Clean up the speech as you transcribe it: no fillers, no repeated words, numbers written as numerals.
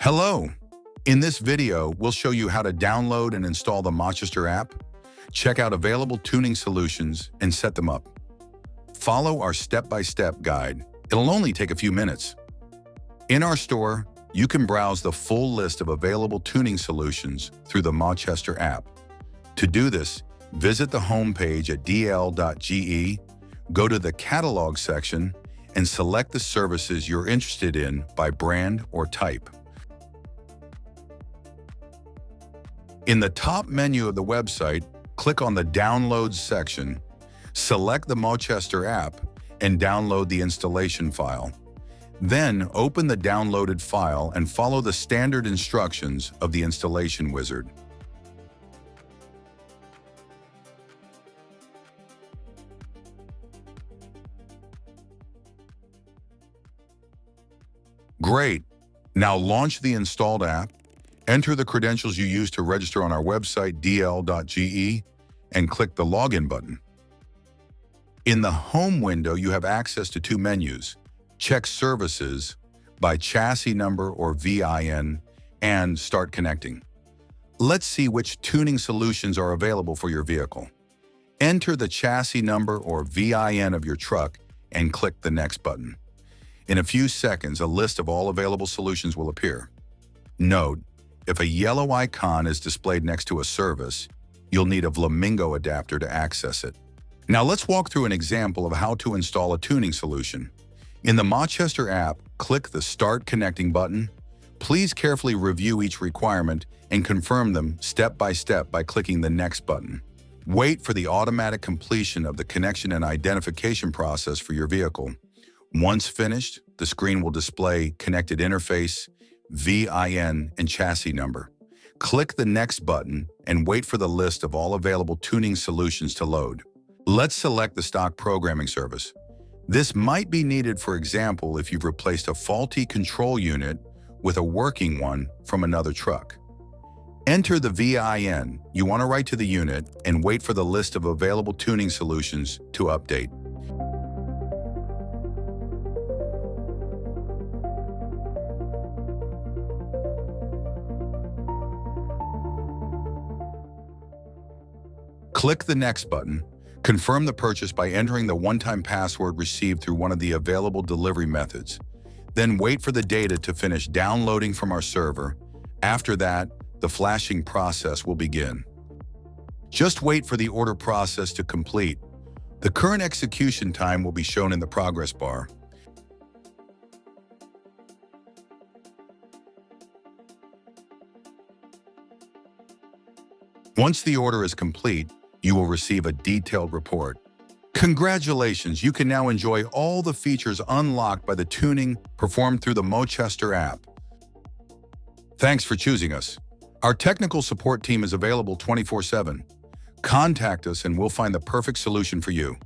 Hello! In this video, we'll show you how to download and install the Mochester app, check out available tuning solutions, and set them up. Follow our step-by-step guide. It'll only take a few minutes. In our store, you can browse the full list of available tuning solutions through the Mochester app. To do this, visit the homepage at dl.ge, go to the Catalog section, and select the services you're interested in by brand or type. In the top menu of the website, click on the Downloads section, select the Mochester app, and download the installation file. Then open the downloaded file and follow the standard instructions of the installation wizard. Great! Now launch the installed app, enter the credentials you used to register on our website dl.ge, and click the Login button. In the Home window, you have access to two menus: Check Services by chassis number or VIN, and Start Connecting. Let's see which tuning solutions are available for your vehicle. Enter the chassis number or VIN of your truck and click the Next button. In a few seconds, a list of all available solutions will appear. Note, if a yellow icon is displayed next to a service, you'll need a Flamingo adapter to access it. Now let's walk through an example of how to install a tuning solution. In the Mochester app, click the Start Connecting button. Please carefully review each requirement and confirm them step by step by clicking the Next button. Wait for the automatic completion of the connection and identification process for your vehicle. Once finished, the screen will display Connected Interface, VIN, and chassis number. Click the Next button and wait for the list of all available tuning solutions to load. Let's select the stock programming service. This might be needed, for example, if you've replaced a faulty control unit with a working one from another truck. Enter the VIN you want to write to the unit and wait for the list of available tuning solutions to update. Click the Next button. Confirm the purchase by entering the one-time password received through one of the available delivery methods. Then wait for the data to finish downloading from our server. After that, the flashing process will begin. Just wait for the order process to complete. The current execution time will be shown in the progress bar. Once the order is complete, you will receive a detailed report. Congratulations, you can now enjoy all the features unlocked by the tuning performed through the Mochester app. Thanks for choosing us. Our technical support team is available 24/7. Contact us and we'll find the perfect solution for you.